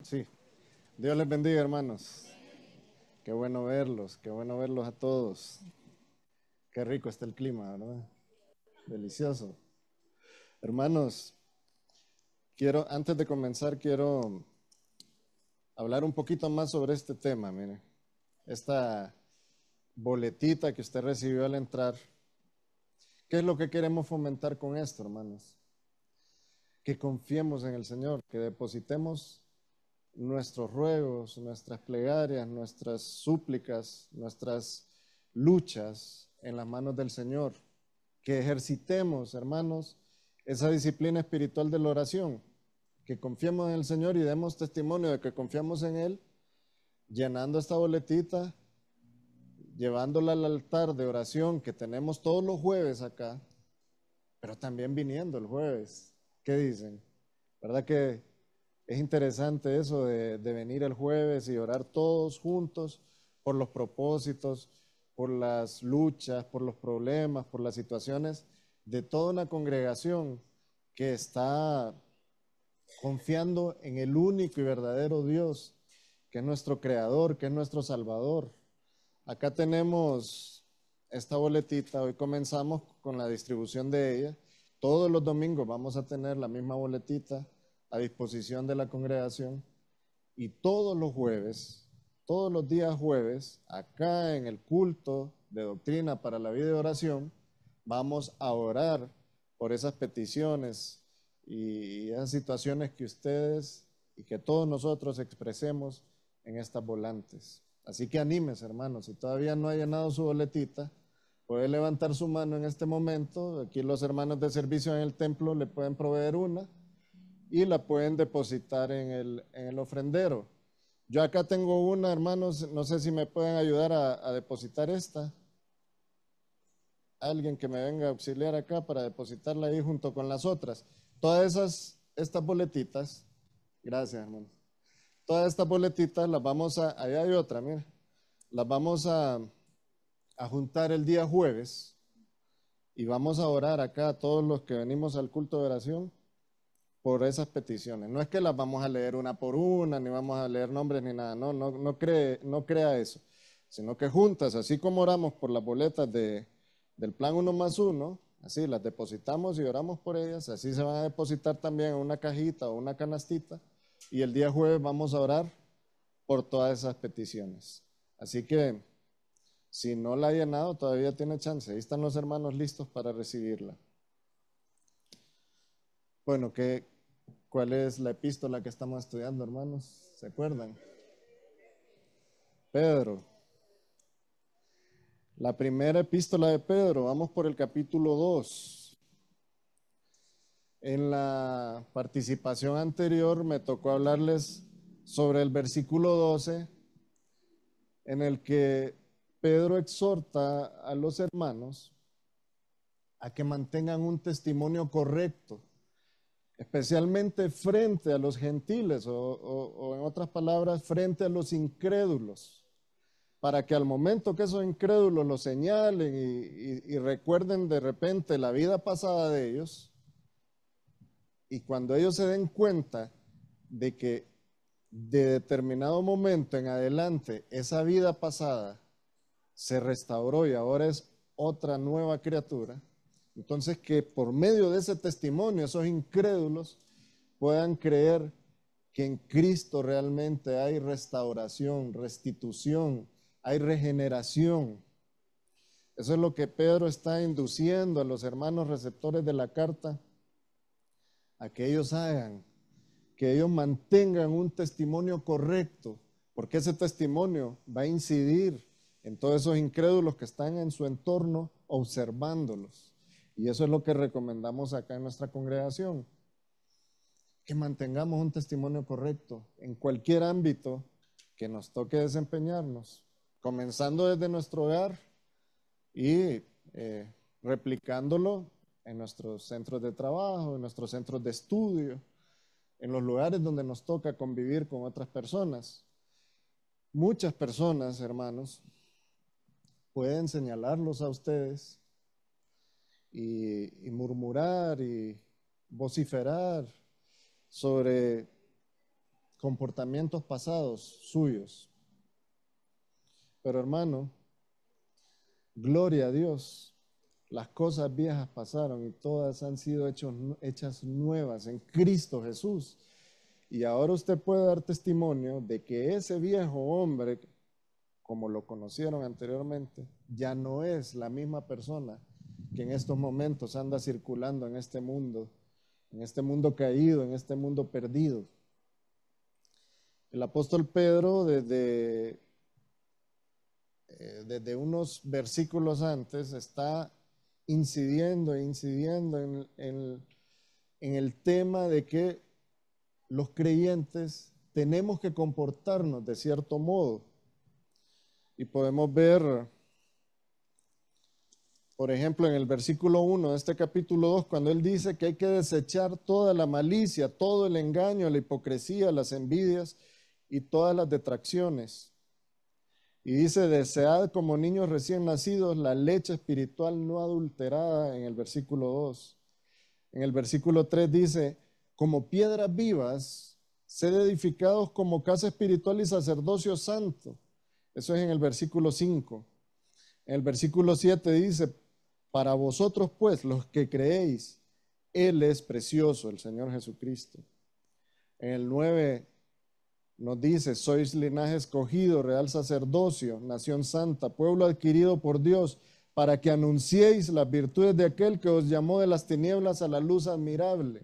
Sí, Dios les bendiga, hermanos. Qué bueno verlos a todos. Qué rico está el clima, ¿verdad? Delicioso. Hermanos, antes de comenzar, quiero hablar un poquito más sobre este tema, mire. Esta boletita que usted recibió al entrar. ¿Qué es lo que queremos fomentar con esto, hermanos? Que confiemos en el Señor, que depositemos nuestros ruegos, nuestras plegarias, nuestras súplicas, nuestras luchas en las manos del Señor. Que ejercitemos, hermanos, esa disciplina espiritual de la oración, que confiemos en el Señor y demos testimonio de que confiamos en Él, llenando esta boletita, llevándola al altar de oración que tenemos todos los jueves acá, pero también viniendo el jueves. ¿Qué dicen? ¿Verdad que es interesante eso de venir el jueves y orar todos juntos por los propósitos, por las luchas, por los problemas, por las situaciones de toda una congregación que está confiando en el único y verdadero Dios, que es nuestro Creador, que es nuestro Salvador? Acá tenemos esta boletita, hoy comenzamos con la distribución de ella. Todos los domingos vamos a tener la misma boletita a disposición de la congregación y todos los jueves, todos los días jueves, acá en el culto de doctrina para la vida de oración, vamos a orar por esas peticiones y esas situaciones que ustedes y que todos nosotros expresemos en estas volantes. Así que anímese, hermanos, si todavía no ha llenado su boletita, puede levantar su mano en este momento. Aquí los hermanos de servicio en el templo le pueden proveer una y la pueden depositar en el ofrendero. Yo acá tengo una, hermanos, no sé si me pueden ayudar a depositar esta. Alguien que me venga a auxiliar acá para depositarla ahí junto con las otras. Estas boletitas, gracias, hermanos. Todas estas boletitas las vamos allá hay otra, mira, las vamos a juntar el día jueves y vamos a orar acá a todos los que venimos al culto de oración por esas peticiones. No es que las vamos a leer una por una, ni vamos a leer nombres ni nada, no crea eso, sino que juntas, así como oramos por las boletas del plan 1+1, así las depositamos y oramos por ellas, así se van a depositar también en una cajita o una canastita y el día jueves vamos a orar por todas esas peticiones. Así que si no la ha llenado, todavía tiene chance. Ahí están los hermanos listos para recibirla. Bueno, ¿cuál es la epístola que estamos estudiando, hermanos? ¿Se acuerdan? Pedro. La primera epístola de Pedro, vamos por el capítulo 2. En la participación anterior me tocó hablarles sobre el versículo 12, en el que Pedro exhorta a los hermanos a que mantengan un testimonio correcto, especialmente frente a los gentiles o en otras palabras, frente a los incrédulos, para que al momento que esos incrédulos los señalen y recuerden de repente la vida pasada de ellos, y cuando ellos se den cuenta de que de determinado momento en adelante esa vida pasada se restauró y ahora es otra nueva criatura, entonces que por medio de ese testimonio esos incrédulos puedan creer que en Cristo realmente hay restauración, restitución, hay regeneración. Eso es lo que Pedro está induciendo a los hermanos receptores de la carta a que ellos hagan, que ellos mantengan un testimonio correcto, porque ese testimonio va a incidir en todos esos incrédulos que están en su entorno observándolos. Y eso es lo que recomendamos acá en nuestra congregación, que mantengamos un testimonio correcto en cualquier ámbito que nos toque desempeñarnos, comenzando desde nuestro hogar y replicándolo en nuestros centros de trabajo, en nuestros centros de estudio, en los lugares donde nos toca convivir con otras personas. Muchas personas, hermanos, pueden señalarlos a ustedes y murmurar y vociferar sobre comportamientos pasados suyos. Pero hermano, gloria a Dios, las cosas viejas pasaron y todas han sido hechas nuevas en Cristo Jesús. Y ahora usted puede dar testimonio de que ese viejo hombre, como lo conocieron anteriormente, ya no es la misma persona que en estos momentos anda circulando en este mundo caído, en este mundo perdido. El apóstol Pedro, desde unos versículos antes, está incidiendo en el tema de que los creyentes tenemos que comportarnos de cierto modo. Y podemos ver, por ejemplo, en el versículo 1 de este capítulo 2, cuando él dice que hay que desechar toda la malicia, todo el engaño, la hipocresía, las envidias y todas las detracciones. Y dice, desead como niños recién nacidos la leche espiritual no adulterada, en el versículo 2. En el versículo 3 dice, como piedras vivas, sed edificados como casa espiritual y sacerdocio santo. Eso es en el versículo 5. En el versículo 7 dice, para vosotros pues, los que creéis, Él es precioso, el Señor Jesucristo. En el 9 nos dice, sois linaje escogido, real sacerdocio, nación santa, pueblo adquirido por Dios, para que anunciéis las virtudes de aquel que os llamó de las tinieblas a la luz admirable.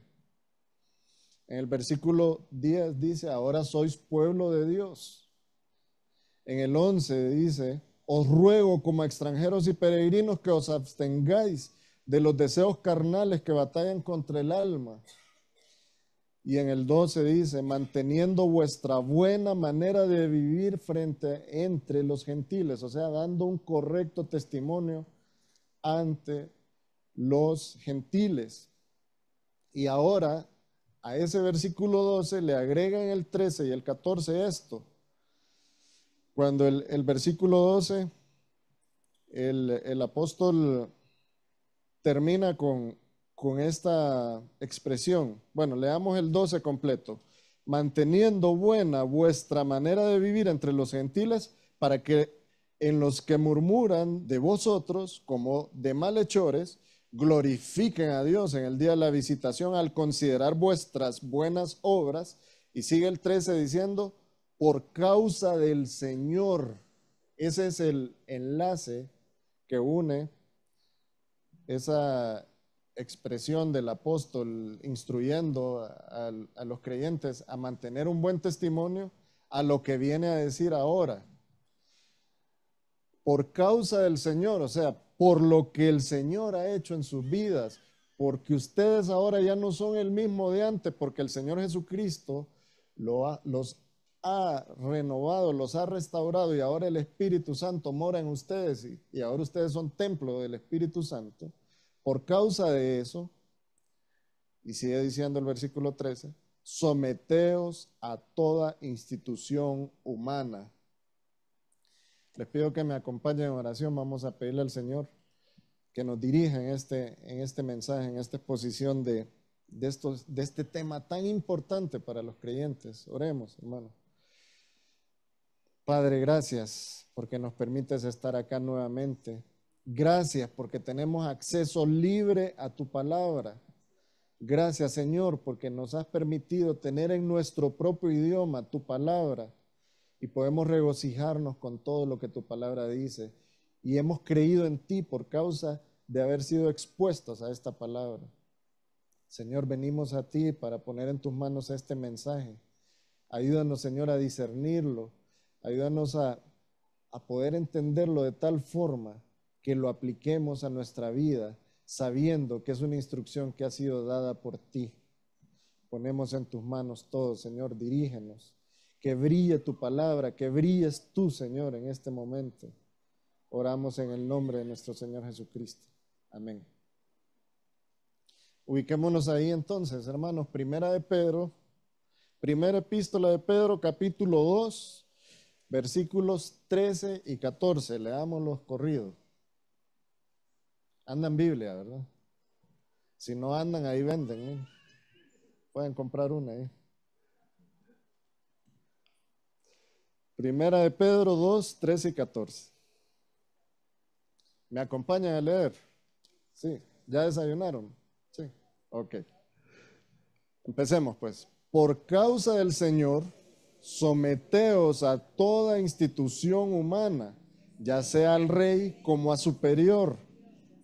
En el versículo 10 dice, ahora sois pueblo de Dios. En el 11 dice, os ruego como extranjeros y peregrinos que os abstengáis de los deseos carnales que batallan contra el alma. Y en el 12 dice, manteniendo vuestra buena manera de vivir entre los gentiles, o sea, dando un correcto testimonio ante los gentiles. Y ahora, a ese versículo 12 le agregan el 13 y el 14 esto. Cuando el versículo 12, el apóstol termina con esta expresión. Bueno, leamos el 12 completo. Manteniendo buena vuestra manera de vivir entre los gentiles, para que en los que murmuran de vosotros como de malhechores, glorifiquen a Dios en el día de la visitación al considerar vuestras buenas obras. Y sigue el 13 diciendo, por causa del Señor. Ese es el enlace que une esa expresión del apóstol instruyendo a los creyentes a mantener un buen testimonio a lo que viene a decir ahora. Por causa del Señor, o sea, por lo que el Señor ha hecho en sus vidas, porque ustedes ahora ya no son el mismo de antes, porque el Señor Jesucristo los ha renovado, los ha restaurado y ahora el Espíritu Santo mora en ustedes y ahora ustedes son templo del Espíritu Santo. Por causa de eso, y sigue diciendo el versículo 13, someteos a toda institución humana. Les pido que me acompañen en oración. Vamos a pedirle al Señor que nos dirija en este mensaje, en esta exposición de este tema tan importante para los creyentes. Oremos, hermano. Padre, gracias porque nos permites estar acá nuevamente. Gracias porque tenemos acceso libre a tu palabra. Gracias, Señor, porque nos has permitido tener en nuestro propio idioma tu palabra y podemos regocijarnos con todo lo que tu palabra dice. Y hemos creído en ti por causa de haber sido expuestos a esta palabra. Señor, venimos a ti para poner en tus manos este mensaje. Ayúdanos, Señor, a discernirlo. Ayúdanos a poder entenderlo de tal forma que lo apliquemos a nuestra vida, sabiendo que es una instrucción que ha sido dada por ti. Ponemos en tus manos todo, Señor, dirígenos. Que brille tu palabra, que brilles tú, Señor, en este momento. Oramos en el nombre de nuestro Señor Jesucristo. Amén. Ubiquémonos ahí entonces, hermanos. Primera epístola de Pedro, capítulo 2, versículos 13 y 14. Leamos los corridos. Andan Biblia, ¿verdad? Si no andan, ahí venden, ¿eh? Pueden comprar una ahí. Primera de Pedro 2, 13 y 14. ¿Me acompañan a leer? Sí. ¿Ya desayunaron? Sí. Ok. Empecemos pues. Por causa del Señor, someteos a toda institución humana, ya sea al rey como a superior,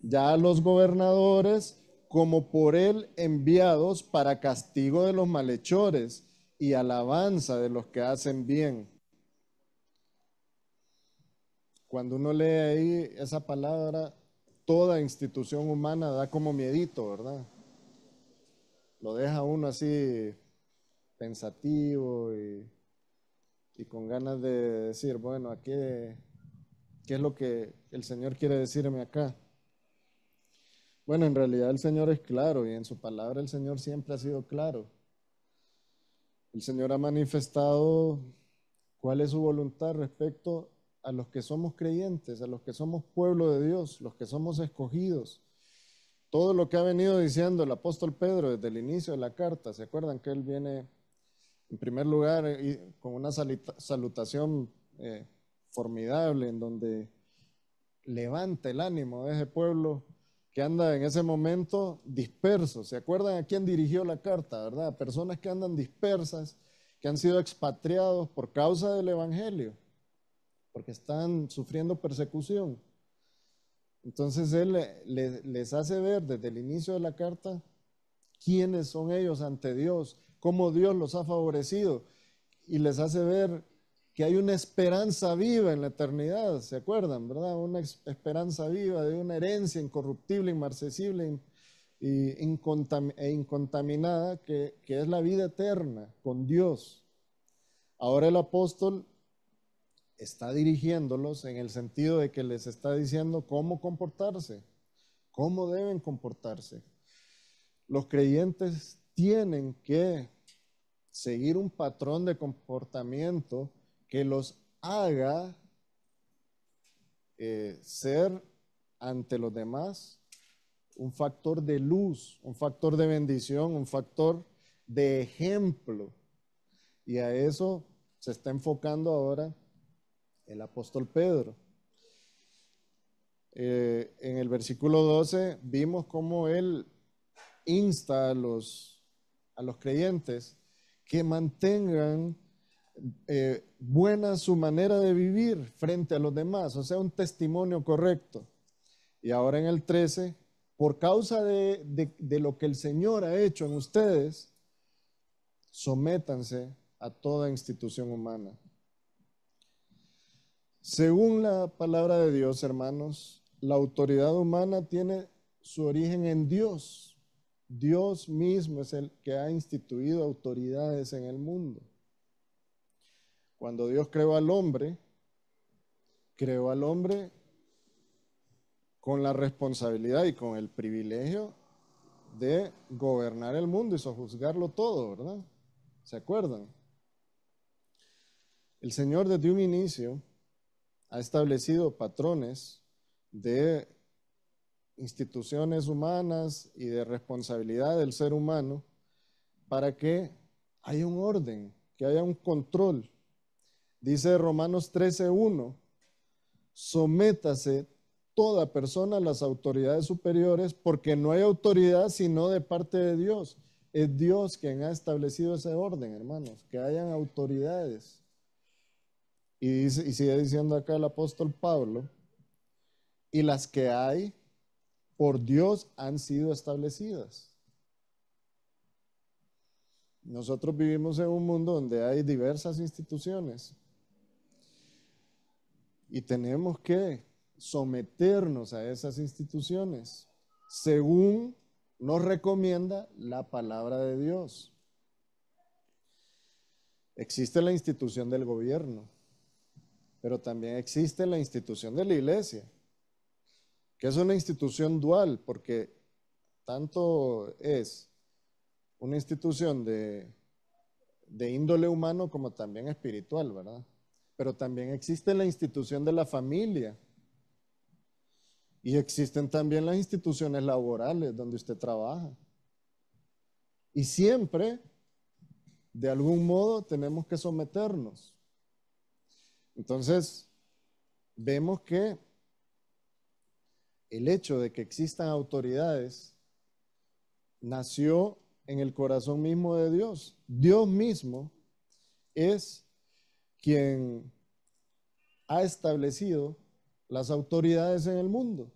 ya a los gobernadores como por él enviados para castigo de los malhechores y alabanza de los que hacen bien. Cuando uno lee ahí esa palabra, toda institución humana da como miedito, ¿verdad? Lo deja uno así pensativo y con ganas de decir, bueno, ¿a qué es lo que el Señor quiere decirme acá? Bueno, en realidad el Señor es claro y en su palabra el Señor siempre ha sido claro. El Señor ha manifestado cuál es su voluntad respecto a los que somos creyentes, a los que somos pueblo de Dios, los que somos escogidos. Todo lo que ha venido diciendo el apóstol Pedro desde el inicio de la carta, ¿se acuerdan que él viene en primer lugar con una salutación formidable en donde levanta el ánimo de ese pueblo que anda en ese momento disperso? ¿Se acuerdan a quién dirigió la carta, verdad? Personas que andan dispersas, que han sido expatriados por causa del evangelio, porque están sufriendo persecución. Entonces él les hace ver desde el inicio de la carta quiénes son ellos ante Dios, cómo Dios los ha favorecido, y les hace ver que hay una esperanza viva en la eternidad, ¿se acuerdan, verdad? Una esperanza viva de una herencia incorruptible, inmarcesible e incontaminada, que es la vida eterna con Dios. Ahora el apóstol está dirigiéndolos en el sentido de que les está diciendo cómo comportarse, cómo deben comportarse. Los creyentes tienen que seguir un patrón de comportamiento que los haga ser ante los demás un factor de luz, un factor de bendición, un factor de ejemplo. Y a eso se está enfocando ahora el apóstol Pedro. En el versículo 12 vimos cómo él insta a los creyentes que mantengan buena su manera de vivir frente a los demás, o sea, un testimonio correcto. Y ahora en el 13, por causa de lo que el Señor ha hecho en ustedes, sométanse a toda institución humana. Según la palabra de Dios, hermanos, la autoridad humana tiene su origen en Dios. Dios mismo es el que ha instituido autoridades en el mundo. Cuando Dios creó al hombre con la responsabilidad y con el privilegio de gobernar el mundo y sojuzgarlo todo, ¿verdad? ¿Se acuerdan? El Señor desde un inicio ha establecido patrones de instituciones humanas y de responsabilidad del ser humano para que haya un orden, que haya un control. Dice Romanos 13:1, sométase toda persona a las autoridades superiores, porque no hay autoridad sino de parte de Dios. Es Dios quien ha establecido ese orden, hermanos, que hayan autoridades. Y sigue diciendo acá el apóstol Pablo, y las que hay por Dios han sido establecidas. Nosotros vivimos en un mundo donde hay diversas instituciones y tenemos que someternos a esas instituciones según nos recomienda la palabra de Dios. Existe la institución del gobierno, pero también existe la institución de la iglesia, que es una institución dual, porque tanto es una institución de índole humano como también espiritual, ¿verdad? Pero también existe la institución de la familia y existen también las instituciones laborales donde usted trabaja. Y siempre, de algún modo, tenemos que someternos. Entonces, vemos que el hecho de que existan autoridades nació en el corazón mismo de Dios. Dios mismo es quien ha establecido las autoridades en el mundo.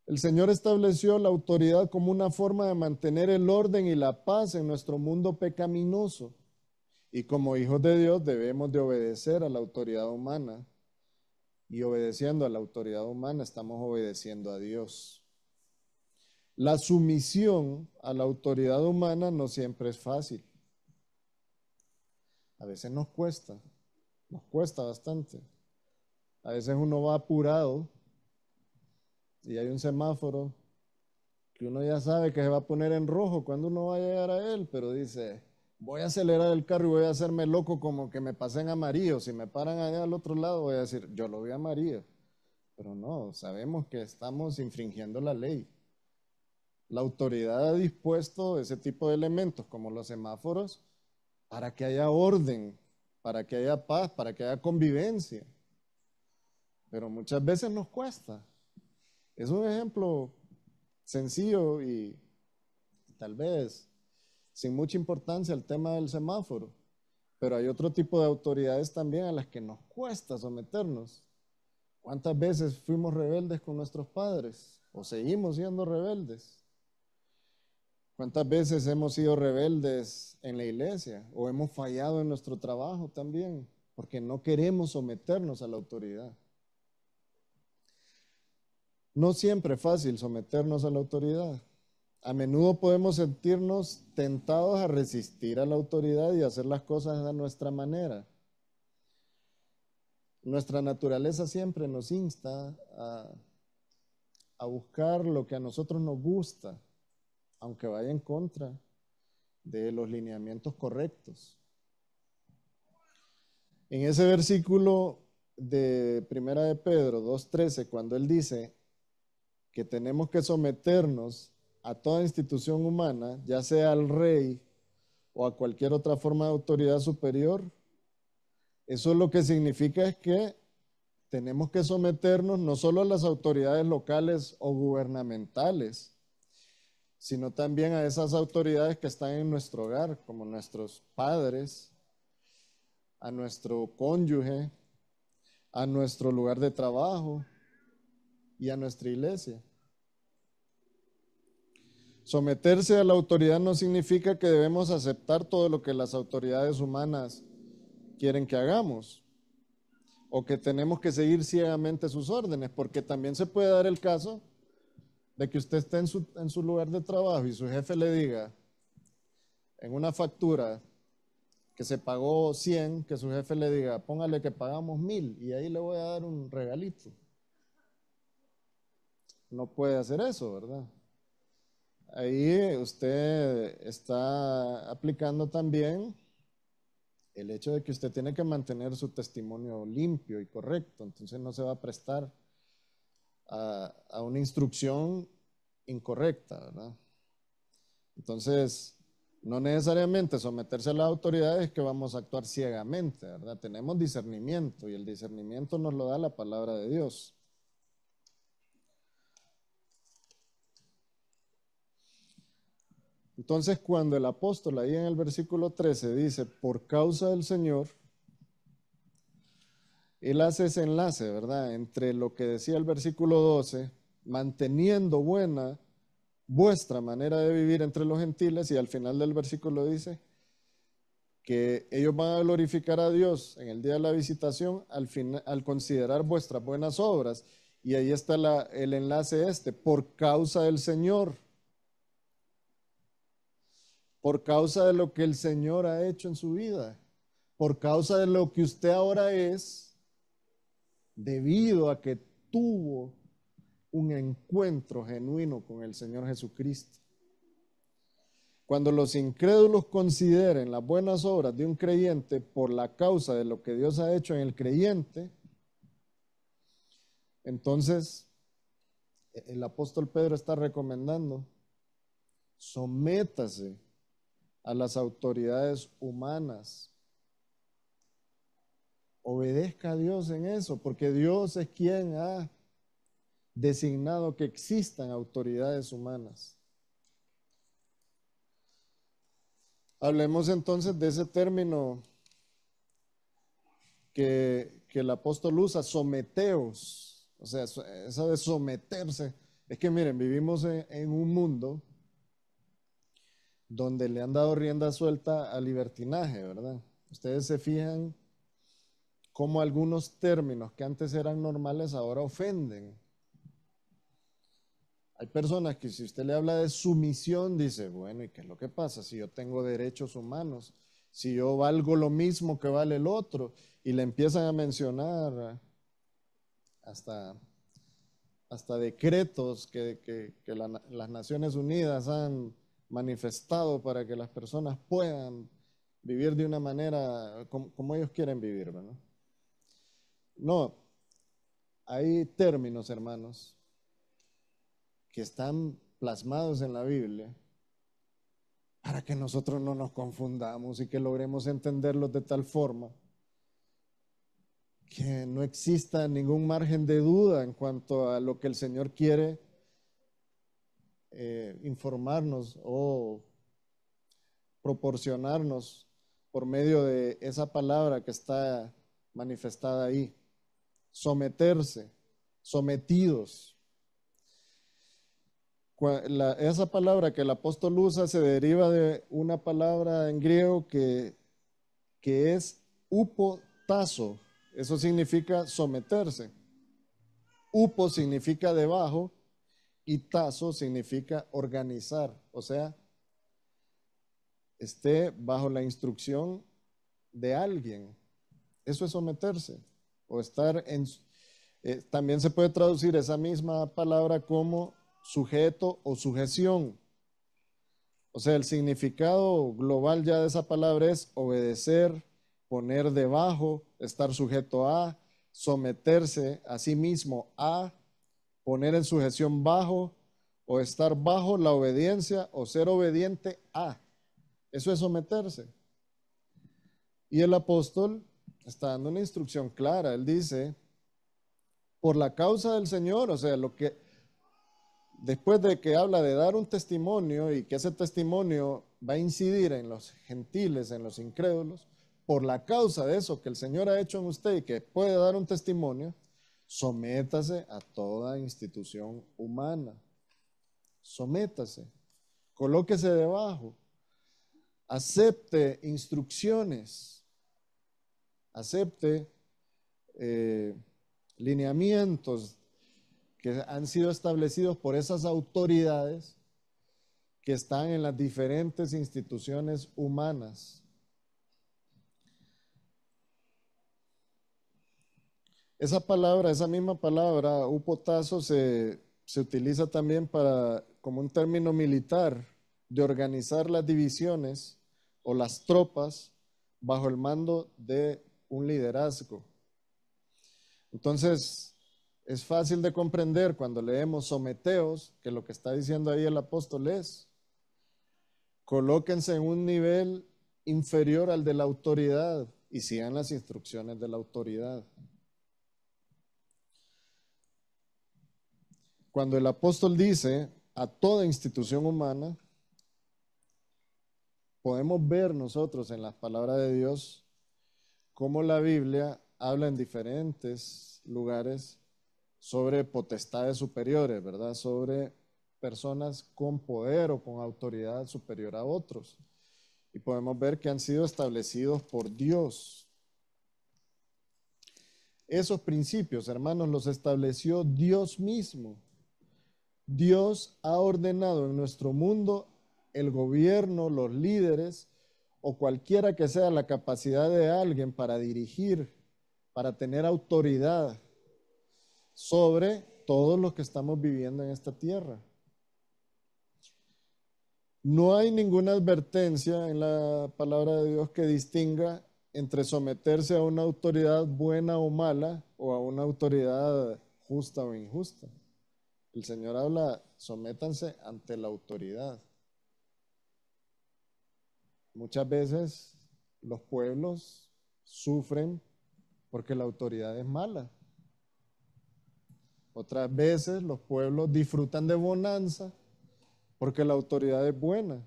El Señor estableció la autoridad como una forma de mantener el orden y la paz en nuestro mundo pecaminoso. Y como hijos de Dios debemos de obedecer a la autoridad humana. Y obedeciendo a la autoridad humana estamos obedeciendo a Dios. La sumisión a la autoridad humana no siempre es fácil. A veces nos cuesta bastante. A veces uno va apurado y hay un semáforo que uno ya sabe que se va a poner en rojo cuando uno va a llegar a él, pero dice, voy a acelerar el carro y voy a hacerme loco como que me pasé en amarillo. Si me paran allá al otro lado voy a decir, yo lo vi amarillo. Pero no, sabemos que estamos infringiendo la ley. La autoridad ha dispuesto ese tipo de elementos como los semáforos para que haya orden, para que haya paz, para que haya convivencia. Pero muchas veces nos cuesta. Es un ejemplo sencillo y tal vez sin mucha importancia el tema del semáforo, pero hay otro tipo de autoridades también a las que nos cuesta someternos. ¿Cuántas veces fuimos rebeldes con nuestros padres o seguimos siendo rebeldes? ¿Cuántas veces hemos sido rebeldes en la iglesia o hemos fallado en nuestro trabajo también porque no queremos someternos a la autoridad? No siempre es fácil someternos a la autoridad. A menudo podemos sentirnos tentados a resistir a la autoridad y hacer las cosas a nuestra manera. Nuestra naturaleza siempre nos insta a buscar lo que a nosotros nos gusta, aunque vaya en contra de los lineamientos correctos. En ese versículo de Primera de Pedro 2:13, cuando él dice que tenemos que someternos a toda institución humana, ya sea al rey o a cualquier otra forma de autoridad superior, eso lo que significa es que tenemos que someternos no solo a las autoridades locales o gubernamentales, sino también a esas autoridades que están en nuestro hogar, como nuestros padres, a nuestro cónyuge, a nuestro lugar de trabajo y a nuestra iglesia. Someterse a la autoridad no significa que debemos aceptar todo lo que las autoridades humanas quieren que hagamos o que tenemos que seguir ciegamente sus órdenes, porque también se puede dar el caso de que usted esté en su lugar de trabajo y su jefe le diga en una factura que se pagó 100, que su jefe le diga, póngale que pagamos 1000 y ahí le voy a dar un regalito. No puede hacer eso, ¿verdad? Ahí usted está aplicando también el hecho de que usted tiene que mantener su testimonio limpio y correcto, entonces no se va a prestar a una instrucción incorrecta, ¿verdad? Entonces, no necesariamente someterse a las autoridades es que vamos a actuar ciegamente, ¿verdad? Tenemos discernimiento y el discernimiento nos lo da la palabra de Dios. Entonces, cuando el apóstol ahí en el versículo 13 dice, por causa del Señor, él hace ese enlace, ¿verdad? Entre lo que decía el versículo 12, manteniendo buena vuestra manera de vivir entre los gentiles, y al final del versículo dice que ellos van a glorificar a Dios en el día de la visitación al considerar vuestras buenas obras. Y ahí está el enlace por causa del Señor. Por causa de lo que el Señor ha hecho en su vida, por causa de lo que usted ahora es, debido a que tuvo un encuentro genuino con el Señor Jesucristo. Cuando los incrédulos consideren las buenas obras de un creyente por la causa de lo que Dios ha hecho en el creyente, entonces el apóstol Pedro está recomendando, sométase a las autoridades humanas. obedezca a Dios en eso, porque Dios es quien ha designado que existan autoridades humanas. Hablemos entonces de ese término que el apóstol usa, someteos, o sea, eso de someterse. Es que miren, vivimos en un mundo donde le han dado rienda suelta al libertinaje, ¿verdad? Ustedes se fijan cómo algunos términos que antes eran normales ahora ofenden. Hay personas que si usted le habla de sumisión, dice, bueno, ¿y qué es lo que pasa? Si yo tengo derechos humanos, si yo valgo lo mismo que vale el otro, y le empiezan a mencionar hasta decretos que las Naciones Unidas han manifestado para que las personas puedan vivir de una manera como ellos quieren vivir, ¿verdad? No, hay términos, hermanos, que están plasmados en la Biblia para que nosotros no nos confundamos y que logremos entenderlos de tal forma que no exista ningún margen de duda en cuanto a lo que el Señor quiere informarnos o proporcionarnos por medio de esa palabra que está manifestada ahí. Someterse, sometidos. Esa palabra que el apóstol usa se deriva de una palabra en griego que es upotazo. Eso significa someterse. Upo significa debajo y tazo significa organizar. O sea, esté bajo la instrucción de alguien. Eso es someterse. O estar en... también se puede traducir esa misma palabra como sujeto o sujeción. O sea, el significado global ya de esa palabra es obedecer, poner debajo, estar sujeto a, someterse a sí mismo a, poner en sujeción bajo, o estar bajo la obediencia o ser obediente a. Eso es someterse. Y el apóstol está dando una instrucción clara. Él dice, por la causa del Señor, o sea, lo que después de que habla de dar un testimonio y que ese testimonio va a incidir en los gentiles, en los incrédulos, por la causa de eso que el Señor ha hecho en usted y que puede dar un testimonio, sométase a toda institución humana. Sométase, colóquese debajo, acepte instrucciones, acepte lineamientos que han sido establecidos por esas autoridades que están en las diferentes instituciones humanas. Esa palabra, esa misma palabra, upotazo, se utiliza también como un término militar de organizar las divisiones o las tropas bajo el mando de un liderazgo. Entonces, es fácil de comprender cuando leemos someteos que lo que está diciendo ahí el apóstol es: colóquense en un nivel inferior al de la autoridad y sigan las instrucciones de la autoridad. Cuando el apóstol dice a toda institución humana, podemos ver nosotros en las palabras de Dios cómo la Biblia habla en diferentes lugares sobre potestades superiores, ¿verdad? Sobre personas con poder o con autoridad superior a otros. Y podemos ver que han sido establecidos por Dios. Esos principios, hermanos, los estableció Dios mismo. Dios ha ordenado en nuestro mundo el gobierno, los líderes o cualquiera que sea la capacidad de alguien para dirigir, para tener autoridad sobre todos los que estamos viviendo en esta tierra. No hay ninguna advertencia en la palabra de Dios que distinga entre someterse a una autoridad buena o mala o a una autoridad justa o injusta. El Señor habla, sométanse ante la autoridad. Muchas veces los pueblos sufren porque la autoridad es mala. Otras veces los pueblos disfrutan de bonanza porque la autoridad es buena.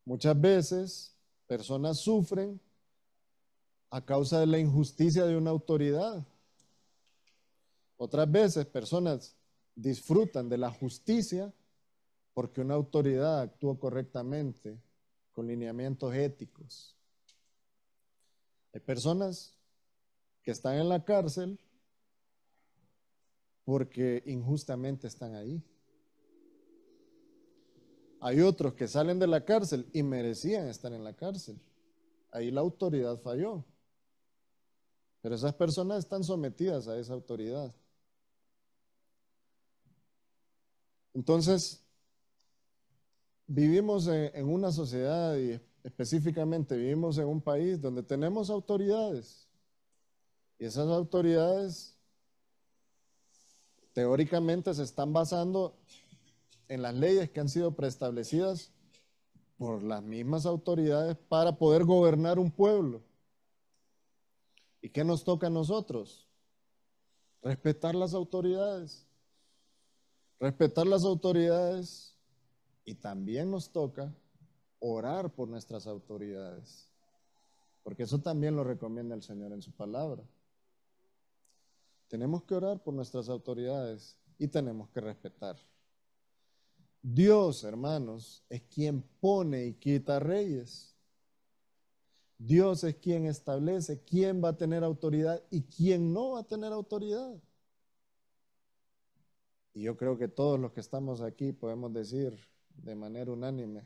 Muchas veces personas sufren a causa de la injusticia de una autoridad. Otras veces personas disfrutan de la justicia porque una autoridad actuó correctamente con lineamientos éticos. Hay personas que están en la cárcel porque injustamente están ahí. Hay otros que salen de la cárcel y merecían estar en la cárcel. Ahí la autoridad falló. Pero esas personas están sometidas a esa autoridad. Entonces, vivimos en una sociedad y específicamente vivimos en un país donde tenemos autoridades. Y esas autoridades teóricamente se están basando en las leyes que han sido preestablecidas por las mismas autoridades para poder gobernar un pueblo. ¿Y qué nos toca a nosotros? Respetar las autoridades. Respetar las autoridades y también nos toca orar por nuestras autoridades. Porque eso también lo recomienda el Señor en su palabra. Tenemos que orar por nuestras autoridades y tenemos que respetar. Dios, hermanos, es quien pone y quita reyes. Dios es quien establece quién va a tener autoridad y quién no va a tener autoridad. Y yo creo que todos los que estamos aquí podemos decir de manera unánime,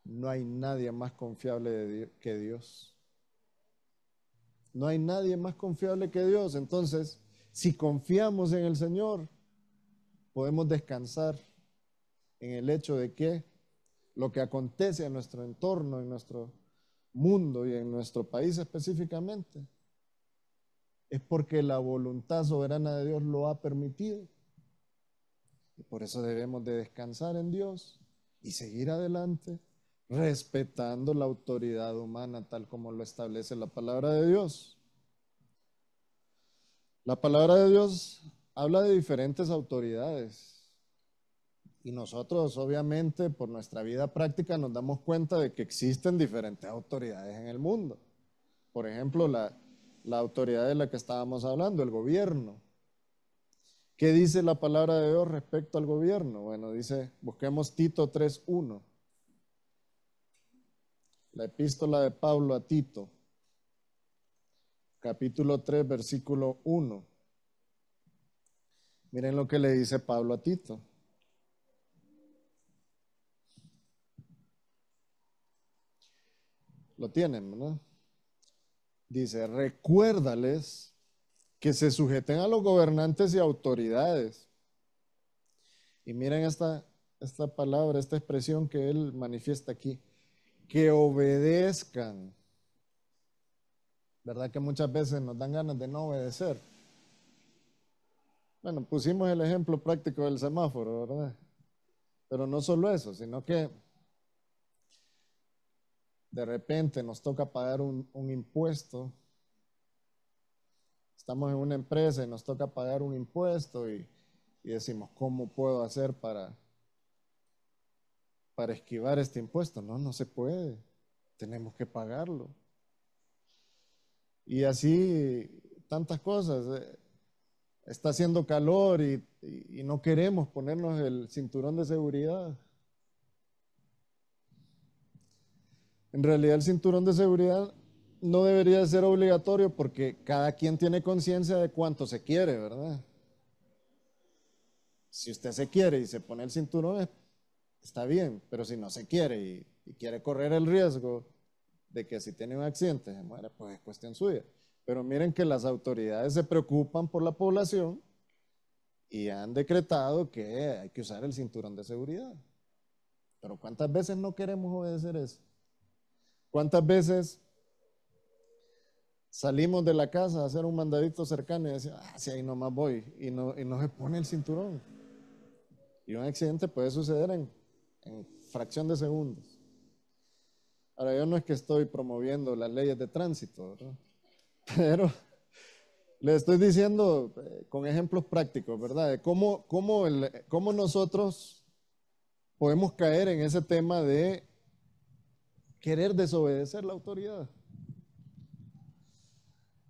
no hay nadie más confiable que Dios. No hay nadie más confiable que Dios. Entonces, si confiamos en el Señor, podemos descansar en el hecho de que lo que acontece en nuestro entorno, en nuestro mundo y en nuestro país específicamente, es porque la voluntad soberana de Dios lo ha permitido. Y por eso debemos de descansar en Dios y seguir adelante, respetando la autoridad humana tal como lo establece la palabra de Dios. La palabra de Dios habla de diferentes autoridades y nosotros obviamente por nuestra vida práctica nos damos cuenta de que existen diferentes autoridades en el mundo. Por ejemplo, la autoridad de la que estábamos hablando, el gobierno. ¿Qué dice la palabra de Dios respecto al gobierno? Bueno, dice, busquemos Tito 3:1. La epístola de Pablo a Tito, capítulo 3, versículo 1. Miren lo que le dice Pablo a Tito. Lo tienen, ¿verdad? Dice, recuérdales que se sujeten a los gobernantes y autoridades. Y miren esta palabra, esta expresión que él manifiesta aquí, que obedezcan. ¿Verdad que muchas veces nos dan ganas de no obedecer? Bueno, pusimos el ejemplo práctico del semáforo, ¿verdad? Pero no solo eso, sino que de repente nos toca pagar un impuesto. Estamos en una empresa y nos toca pagar un impuesto y decimos, ¿cómo puedo hacer para esquivar este impuesto? No, no se puede. Tenemos que pagarlo. Y así tantas cosas. Está haciendo calor y no queremos ponernos el cinturón de seguridad. En realidad el cinturón de seguridad no debería ser obligatorio porque cada quien tiene conciencia de cuánto se quiere, ¿verdad? Si usted se quiere y se pone el cinturón, está bien, pero si no se quiere y quiere correr el riesgo de que si tiene un accidente se muere, pues es cuestión suya. Pero miren que las autoridades se preocupan por la población y han decretado que hay que usar el cinturón de seguridad. Pero ¿cuántas veces no queremos obedecer eso? ¿Cuántas veces salimos de la casa a hacer un mandadito cercano y decimos, si ahí nomás voy, y no se pone el cinturón? Y un accidente puede suceder en fracción de segundos. Ahora, yo no es que estoy promoviendo las leyes de tránsito, ¿verdad? Pero le estoy diciendo con ejemplos prácticos, ¿verdad? De cómo nosotros podemos caer en ese tema de querer desobedecer la autoridad.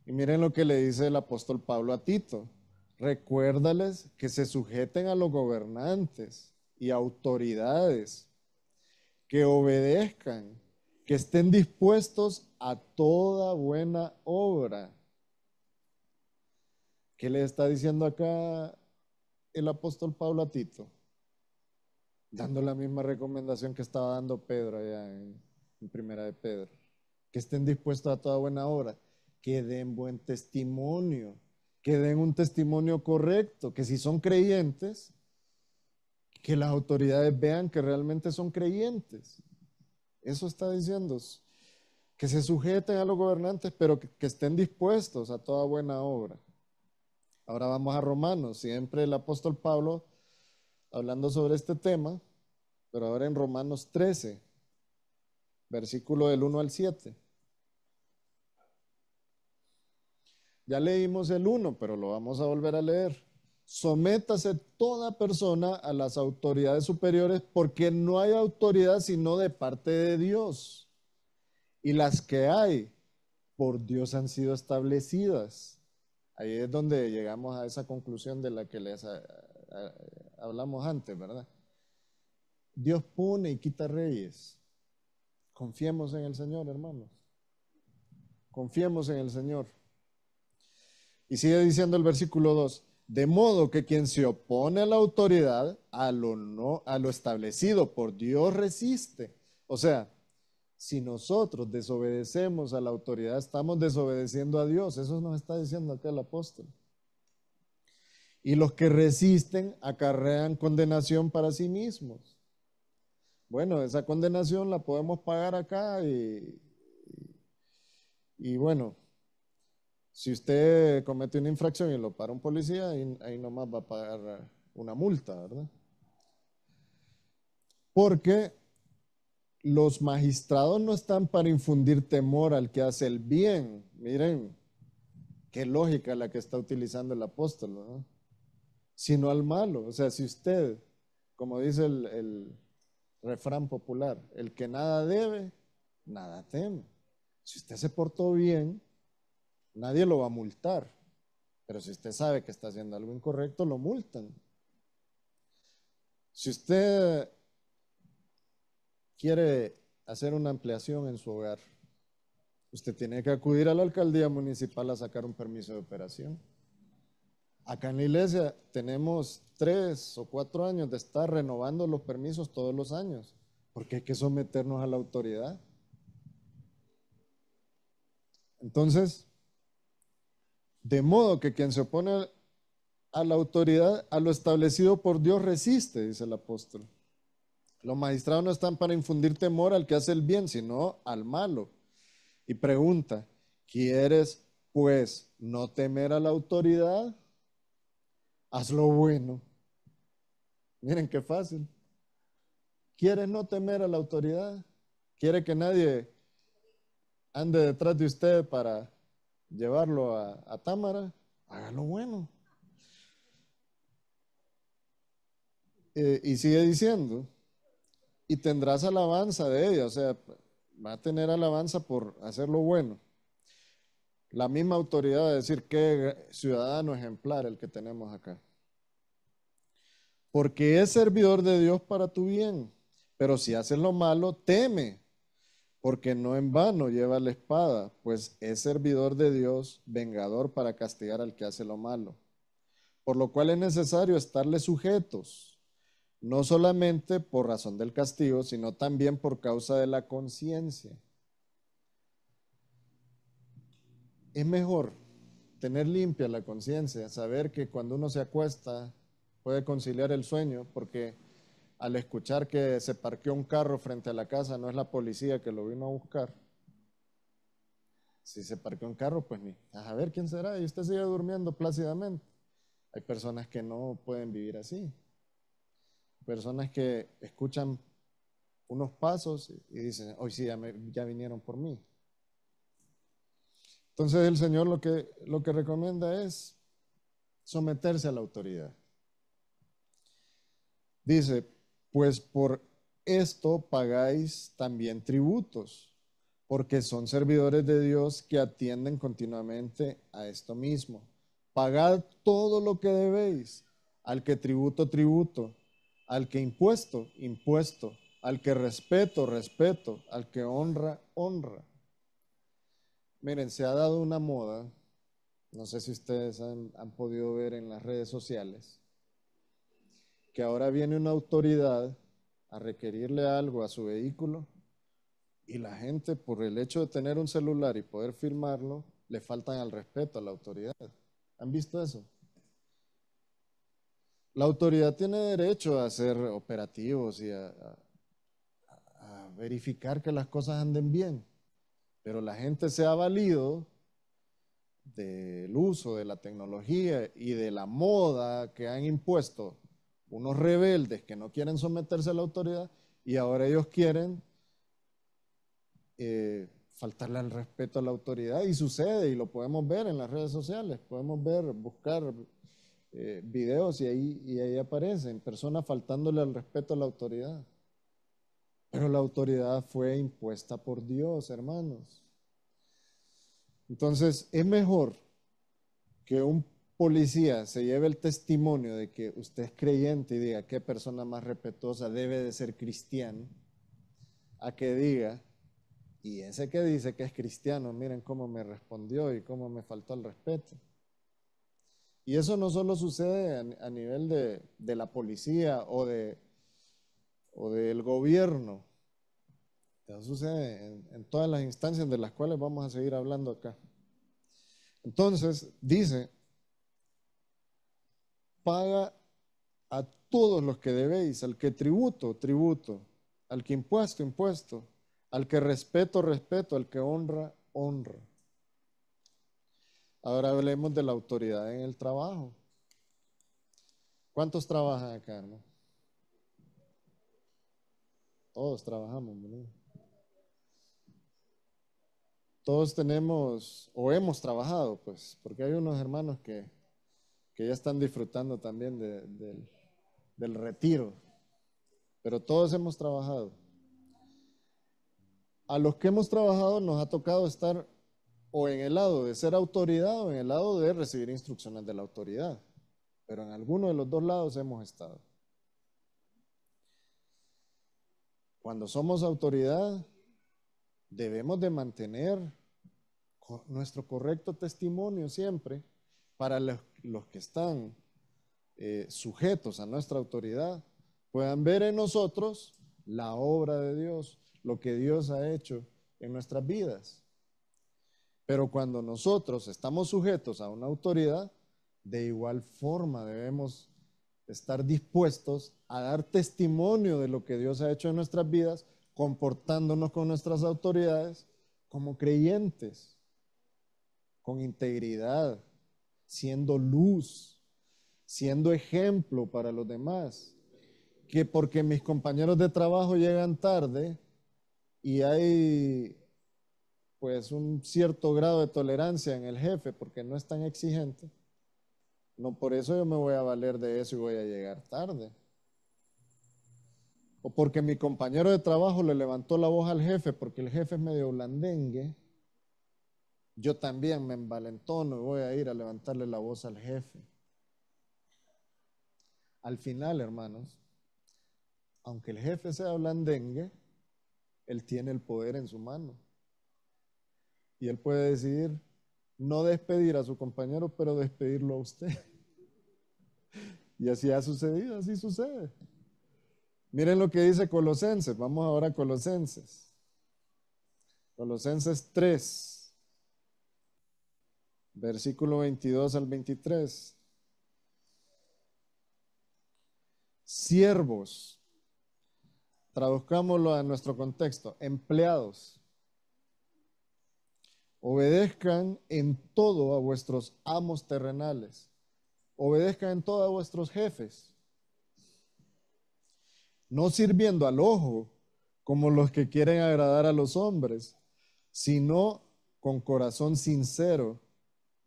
Y miren lo que le dice el apóstol Pablo a Tito. Recuérdales que se sujeten a los gobernantes y autoridades, que obedezcan, que estén dispuestos a toda buena obra. ¿Qué le está diciendo acá el apóstol Pablo a Tito? Dando la misma recomendación que estaba dando Pedro allá en Primera de Pedro. Que estén dispuestos a toda buena obra, que den buen testimonio, que den un testimonio correcto, que si son creyentes, que las autoridades vean que realmente son creyentes. Eso está diciendo, que se sujeten a los gobernantes, pero que estén dispuestos a toda buena obra. Ahora vamos a Romanos, siempre el apóstol Pablo hablando sobre este tema, pero ahora en Romanos 13, versículo del 1 al 7. Ya leímos el 1, pero lo vamos a volver a leer. Sométase toda persona a las autoridades superiores, porque no hay autoridad sino de parte de Dios. Y las que hay, por Dios han sido establecidas. Ahí es donde llegamos a esa conclusión de la que les hablamos antes, ¿verdad? Dios pone y quita reyes. Confiemos en el Señor, hermanos. Confiemos en el Señor. Y sigue diciendo el versículo 2, de modo que quien se opone a la autoridad, a lo establecido por Dios resiste. O sea, si nosotros desobedecemos a la autoridad, estamos desobedeciendo a Dios. Eso nos está diciendo acá el apóstol. Y los que resisten acarrean condenación para sí mismos. Bueno, esa condenación la podemos pagar acá y bueno, si usted comete una infracción y lo para un policía, ahí nomás va a pagar una multa, ¿verdad? Porque los magistrados no están para infundir temor al que hace el bien. Miren, qué lógica la que está utilizando el apóstol, ¿no? Sino al malo. O sea, si usted, como dice el refrán popular, el que nada debe, nada teme. Si usted se portó bien, nadie lo va a multar. Pero si usted sabe que está haciendo algo incorrecto, lo multan. Si usted quiere hacer una ampliación en su hogar, usted tiene que acudir a la alcaldía municipal a sacar un permiso de operación. Acá en la iglesia tenemos 3 o 4 años de estar renovando los permisos todos los años, porque hay que someternos a la autoridad. Entonces, de modo que quien se opone a la autoridad, a lo establecido por Dios resiste, dice el apóstol. Los magistrados no están para infundir temor al que hace el bien, sino al malo. Y pregunta, ¿quieres pues no temer a la autoridad? Haz lo bueno. Miren qué fácil. ¿Quieres no temer a la autoridad? ¿Quiere que nadie ande detrás de usted para llevarlo a Támara? Haga lo bueno. Y sigue diciendo, y tendrás alabanza de ella, o sea, va a tener alabanza por hacer lo bueno. La misma autoridad de decir qué ciudadano ejemplar el que tenemos acá. Porque es servidor de Dios para tu bien, pero si haces lo malo, teme, porque no en vano lleva la espada, pues es servidor de Dios, vengador para castigar al que hace lo malo. Por lo cual es necesario estarle sujetos, no solamente por razón del castigo, sino también por causa de la conciencia. Es mejor tener limpia la conciencia, saber que cuando uno se acuesta puede conciliar el sueño, porque al escuchar que se parqueó un carro frente a la casa, no es la policía que lo vino a buscar. Si se parqueó un carro, pues ni a ver quién será, y usted sigue durmiendo plácidamente. Hay personas que no pueden vivir así. Personas que escuchan unos pasos y dicen, hoy sí, ya vinieron por mí. Entonces el Señor lo que recomienda es someterse a la autoridad. Dice, pues por esto pagáis también tributos, porque son servidores de Dios que atienden continuamente a esto mismo. Pagad todo lo que debéis, al que tributo, tributo, al que impuesto, impuesto, al que respeto, respeto, al que honra, honra. Miren, se ha dado una moda, no sé si ustedes han podido ver en las redes sociales, que ahora viene una autoridad a requerirle algo a su vehículo y la gente, por el hecho de tener un celular y poder filmarlo, le faltan al respeto a la autoridad. ¿Han visto eso? La autoridad tiene derecho a hacer operativos y a verificar que las cosas anden bien, pero la gente se ha valido del uso de la tecnología y de la moda que han impuesto unos rebeldes que no quieren someterse a la autoridad y ahora ellos quieren faltarle al respeto a la autoridad y sucede y lo podemos ver en las redes sociales, podemos ver, buscar videos y ahí aparecen personas faltándole al respeto a la autoridad. Pero la autoridad fue impuesta por Dios, hermanos. Entonces, es mejor que un policía se lleve el testimonio de que usted es creyente y diga qué persona más respetuosa debe de ser cristiano, a que diga, y ese que dice que es cristiano, miren cómo me respondió y cómo me faltó el respeto. Y eso no solo sucede a nivel de la policía o del gobierno, eso sucede en todas las instancias de las cuales vamos a seguir hablando acá. Entonces, dice, paga a todos los que debéis, al que tributo, tributo, al que impuesto, impuesto, al que respeto, respeto, al que honra, honra. Ahora hablemos de la autoridad en el trabajo. ¿Cuántos trabajan acá, hermano? Todos trabajamos, ¿verdad? Todos tenemos o hemos trabajado, pues, porque hay unos hermanos que ya están disfrutando también del retiro, pero todos hemos trabajado. A los que hemos trabajado nos ha tocado estar o en el lado de ser autoridad o en el lado de recibir instrucciones de la autoridad, pero en alguno de los dos lados hemos estado. Cuando somos autoridad, debemos de mantener nuestro correcto testimonio siempre para los que están sujetos a nuestra autoridad, puedan ver en nosotros la obra de Dios, lo que Dios ha hecho en nuestras vidas. Pero cuando nosotros estamos sujetos a una autoridad, de igual forma debemos estar dispuestos a dar testimonio de lo que Dios ha hecho en nuestras vidas, comportándonos con nuestras autoridades como creyentes, con integridad, siendo luz, siendo ejemplo para los demás. Que porque mis compañeros de trabajo llegan tarde y hay pues un cierto grado de tolerancia en el jefe porque no es tan exigente, no por eso yo me voy a valer de eso y voy a llegar tarde. O porque mi compañero de trabajo le levantó la voz al jefe porque el jefe es medio blandengue, yo también me envalentono y voy a ir a levantarle la voz al jefe. Al final, hermanos, aunque el jefe sea blandengue, él tiene el poder en su mano. Y él puede decidir no despedir a su compañero, pero despedirlo a usted. Y así ha sucedido, así sucede. Miren lo que dice Colosenses. Vamos ahora a Colosenses. Colosenses 3, versículo 22 al 23. Siervos, traduzcámoslo a nuestro contexto, empleados, obedezcan en todo a vuestros amos terrenales, obedezcan en todo a vuestros jefes, no sirviendo al ojo como los que quieren agradar a los hombres, sino con corazón sincero,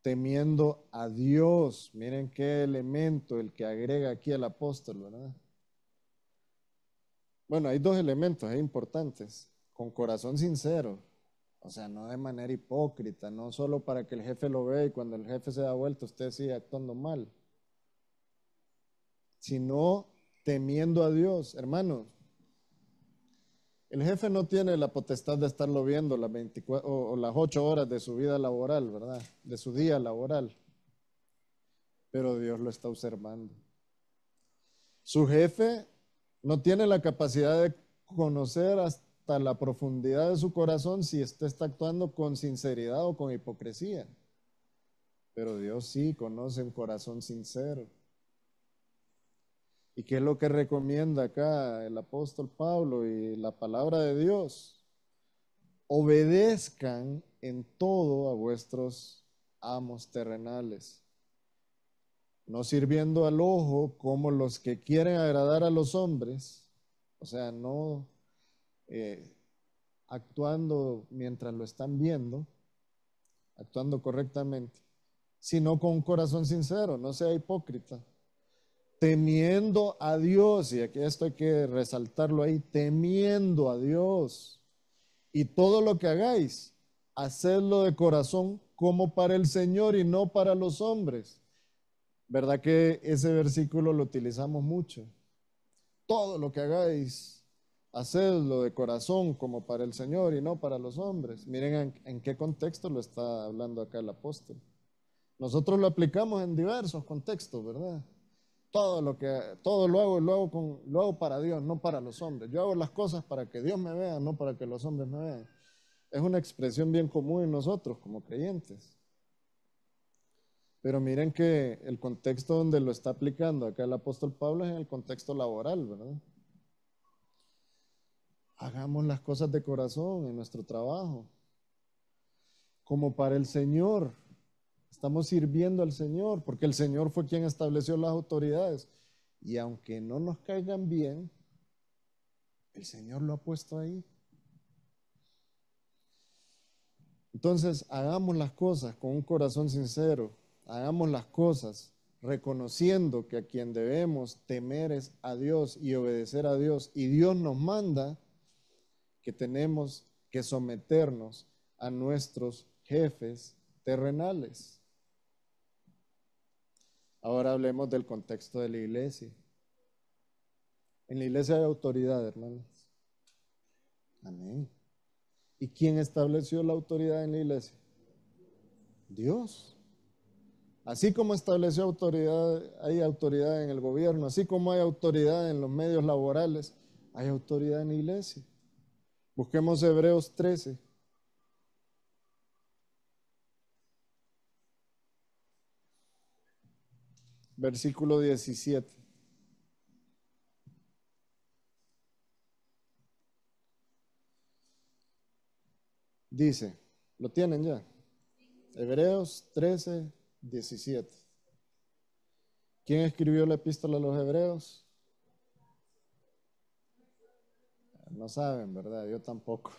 temiendo a Dios. Miren qué elemento el que agrega aquí el apóstol, ¿verdad? Bueno, hay dos elementos importantes. Con corazón sincero, o sea, no de manera hipócrita, no solo para que el jefe lo vea y cuando el jefe se da vuelta usted sigue actuando mal, sino temiendo a Dios. Hermanos, el jefe no tiene la potestad de estarlo viendo las 24 o las 8 horas de su vida laboral, ¿verdad? De su día laboral, pero Dios lo está observando. Su jefe no tiene la capacidad de conocer hasta la profundidad de su corazón si usted está actuando con sinceridad o con hipocresía. Pero Dios sí conoce un corazón sincero. ¿Y qué es lo que recomienda acá el apóstol Pablo y la palabra de Dios? Obedezcan en todo a vuestros amos terrenales, no sirviendo al ojo como los que quieren agradar a los hombres, o sea, no actuando mientras lo están viendo, actuando correctamente, sino con un corazón sincero, no sea hipócrita, temiendo a Dios, y aquí esto hay que resaltarlo ahí, temiendo a Dios, y todo lo que hagáis, hacedlo de corazón como para el Señor y no para los hombres. ¿Verdad que ese versículo lo utilizamos mucho? Todo lo que hagáis, hacedlo de corazón como para el Señor y no para los hombres. Miren en qué contexto lo está hablando acá el apóstol. Nosotros lo aplicamos en diversos contextos, ¿verdad? Todo lo hago para Dios, no para los hombres. Yo hago las cosas para que Dios me vea, no para que los hombres me vean. Es una expresión bien común en nosotros como creyentes. Pero miren que el contexto donde lo está aplicando acá el apóstol Pablo es en el contexto laboral, ¿verdad? Hagamos las cosas de corazón en nuestro trabajo, como para el Señor. Estamos sirviendo al Señor, porque el Señor fue quien estableció las autoridades. Y aunque no nos caigan bien, el Señor lo ha puesto ahí. Entonces, hagamos las cosas con un corazón sincero, hagamos las cosas reconociendo que a quien debemos temer es a Dios y obedecer a Dios. Y Dios nos manda que tenemos que someternos a nuestros jefes terrenales. Ahora hablemos del contexto de la iglesia. En la iglesia hay autoridad, hermanos. Amén. ¿Y quién estableció la autoridad en la iglesia? Dios. Así como estableció autoridad, hay autoridad en el gobierno, así como hay autoridad en los medios laborales, hay autoridad en la iglesia. Busquemos Hebreos 13. Versículo 17. Dice, ¿lo tienen ya? Hebreos 13, 17. ¿Quién escribió la epístola a los Hebreos? No saben, ¿verdad? Yo tampoco.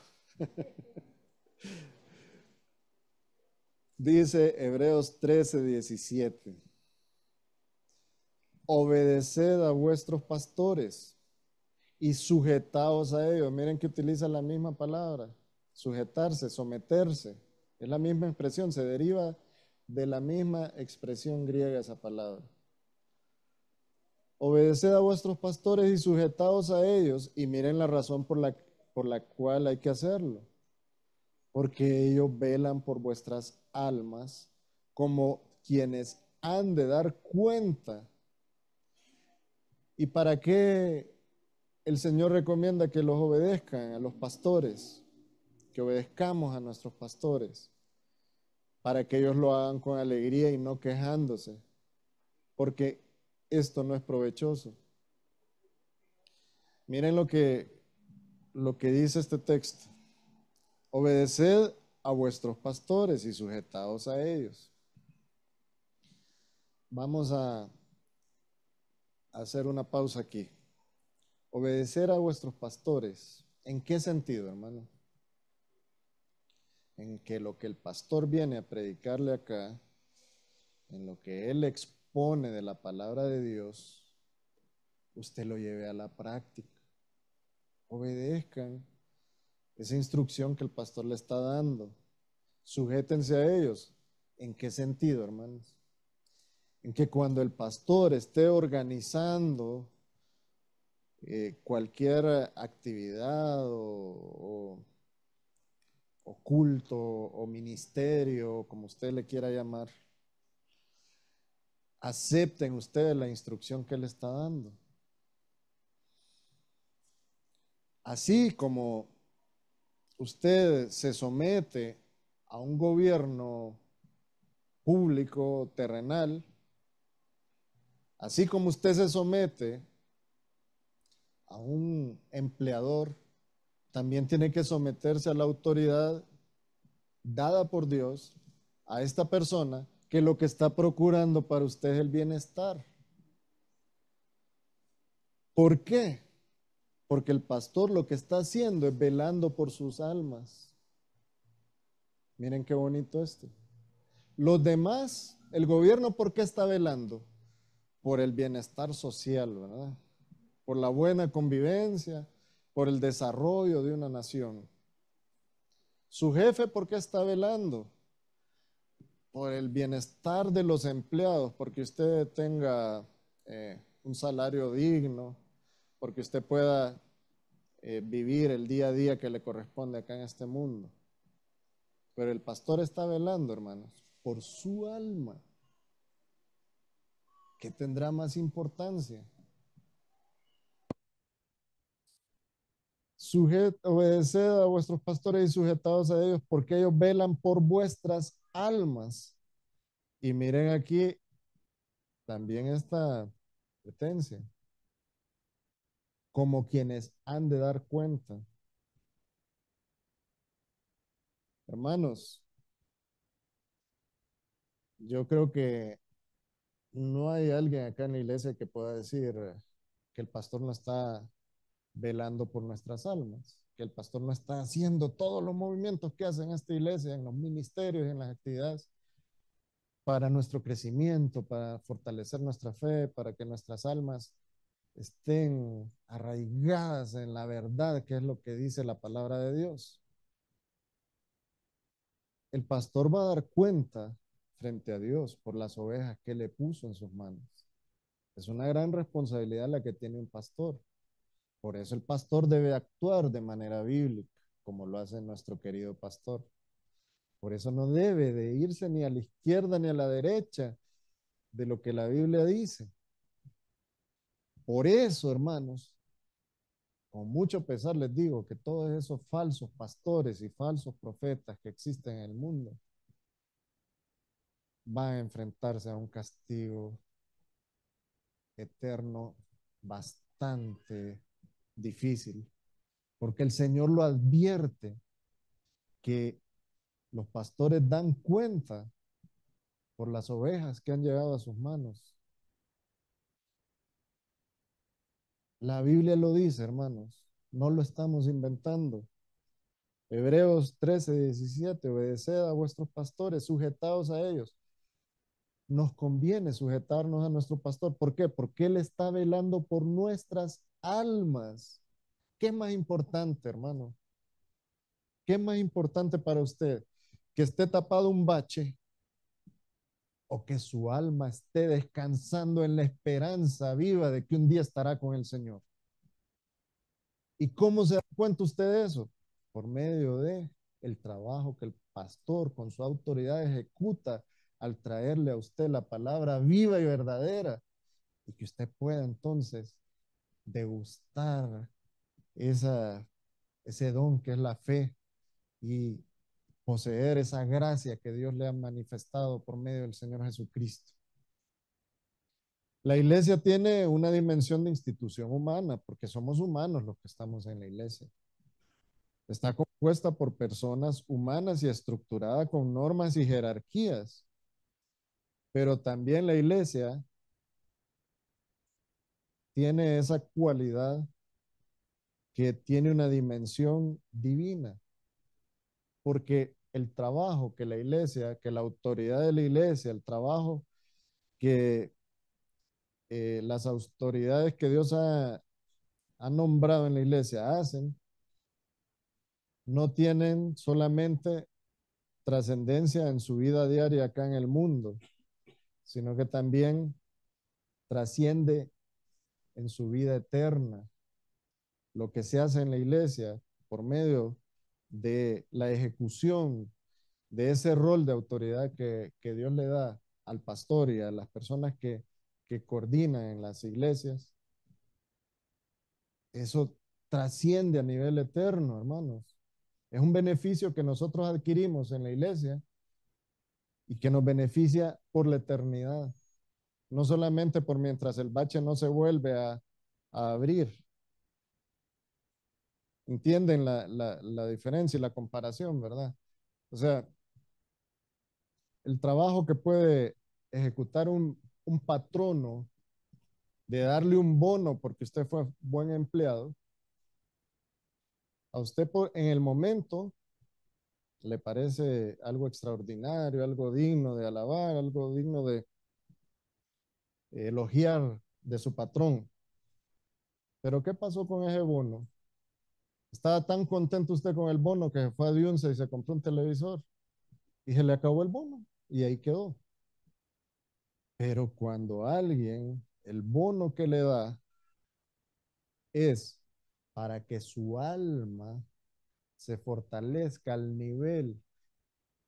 Dice Hebreos 13, 17. Obedeced a vuestros pastores y sujetaos a ellos. Miren que utiliza la misma palabra, sujetarse, someterse. Es la misma expresión, se deriva de la misma expresión griega esa palabra. Obedeced a vuestros pastores y sujetaos a ellos. Y miren la razón por la cual hay que hacerlo. Porque ellos velan por vuestras almas como quienes han de dar cuenta. ¿Y para qué el Señor recomienda que los obedezcan a los pastores? Que obedezcamos a nuestros pastores, para que ellos lo hagan con alegría y no quejándose, porque esto no es provechoso. Miren lo que dice este texto. Obedeced a vuestros pastores y sujetaos a ellos. Vamos a hacer una pausa aquí. Obedecer a vuestros pastores. ¿En qué sentido, hermano? en que lo que el pastor viene a predicarle acá, en lo que él expone de la palabra de Dios, usted lo lleve a la práctica. Obedezcan esa instrucción que el pastor le está dando. Sujétense a ellos. ¿En qué sentido, hermanos? En que cuando el pastor esté organizando cualquier actividad o culto o ministerio, como usted le quiera llamar, acepten ustedes la instrucción que él está dando. Así como usted se somete a un gobierno público, terrenal, así como usted se somete a un empleador, también tiene que someterse a la autoridad dada por Dios a esta persona que lo que está procurando para usted es el bienestar. ¿Por qué? Porque el pastor lo que está haciendo es velando por sus almas. Miren qué bonito esto. Los demás, el gobierno, ¿por qué está velando? Por el bienestar social, ¿verdad? Por la buena convivencia, por el desarrollo de una nación. Su jefe, ¿por qué está velando? Por el bienestar de los empleados, porque usted tenga un salario digno, porque usted pueda vivir el día a día que le corresponde acá en este mundo. Pero el pastor está velando, hermanos, por su alma. ¿Qué tendrá más importancia? Obedeced a vuestros pastores y sujetados a ellos, porque ellos velan por vuestras almas. Y miren aquí también esta advertencia, como quienes han de dar cuenta. Hermanos, yo creo que no hay alguien acá en la iglesia que pueda decir que el pastor no está velando por nuestras almas, que el pastor no está haciendo todos los movimientos que hace en esta iglesia, en los ministerios, en las actividades, para nuestro crecimiento, para fortalecer nuestra fe, para que nuestras almas estén arraigadas en la verdad, que es lo que dice la palabra de Dios. El pastor va a dar cuenta frente a Dios por las ovejas que le puso en sus manos. Es una gran responsabilidad la que tiene un pastor. Por eso el pastor debe actuar de manera bíblica, como lo hace nuestro querido pastor. Por eso no debe de irse ni a la izquierda ni a la derecha de lo que la Biblia dice. Por eso, hermanos, con mucho pesar les digo que todos esos falsos pastores y falsos profetas que existen en el mundo van a enfrentarse a un castigo eterno bastante difícil, porque el Señor lo advierte que los pastores dan cuenta por las ovejas que han llegado a sus manos. La Biblia lo dice, hermanos, no lo estamos inventando. Hebreos 13:17, obedeced a vuestros pastores, sujetaos a ellos. Nos conviene sujetarnos a nuestro pastor. ¿Por qué? Porque Él está velando por nuestras almas. ¿Qué es más importante, hermano? ¿Qué es más importante para usted? ¿Que esté tapado un bache o que su alma esté descansando en la esperanza viva de que un día estará con el Señor? ¿Y cómo se da cuenta usted de eso? Por medio de el trabajo que el pastor con su autoridad ejecuta al traerle a usted la palabra viva y verdadera y que usted pueda entonces degustar esa, ese don que es la fe y poseer esa gracia que Dios le ha manifestado por medio del Señor Jesucristo. La iglesia tiene una dimensión de institución humana, porque somos humanos los que estamos en la iglesia. Está compuesta por personas humanas y estructurada con normas y jerarquías, pero también la iglesia tiene esa cualidad que tiene una dimensión divina, porque el trabajo que la iglesia, que la autoridad de la iglesia, el trabajo que las autoridades que Dios ha nombrado en la iglesia hacen, no tienen solamente trascendencia en su vida diaria acá en el mundo, sino que también trasciende en su vida eterna. Lo que se hace en la iglesia por medio de la ejecución de ese rol de autoridad que Dios le da al pastor y a las personas que coordinan en las iglesias, eso trasciende a nivel eterno, hermanos. Es un beneficio que nosotros adquirimos en la iglesia y que nos beneficia por la eternidad, no solamente por mientras el bache no se vuelve a abrir. ¿Entienden la diferencia y la comparación, verdad? O sea, el trabajo que puede ejecutar un patrono de darle un bono porque usted fue buen empleado, a usted en el momento le parece algo extraordinario, algo digno de alabar, algo digno de elogiar de su patrón. Pero ¿qué pasó con ese bono? Estaba tan contento usted con el bono que fue a Diunsa y se compró un televisor y se le acabó el bono y ahí quedó. Pero cuando alguien, el bono que le da es para que su alma se fortalezca al nivel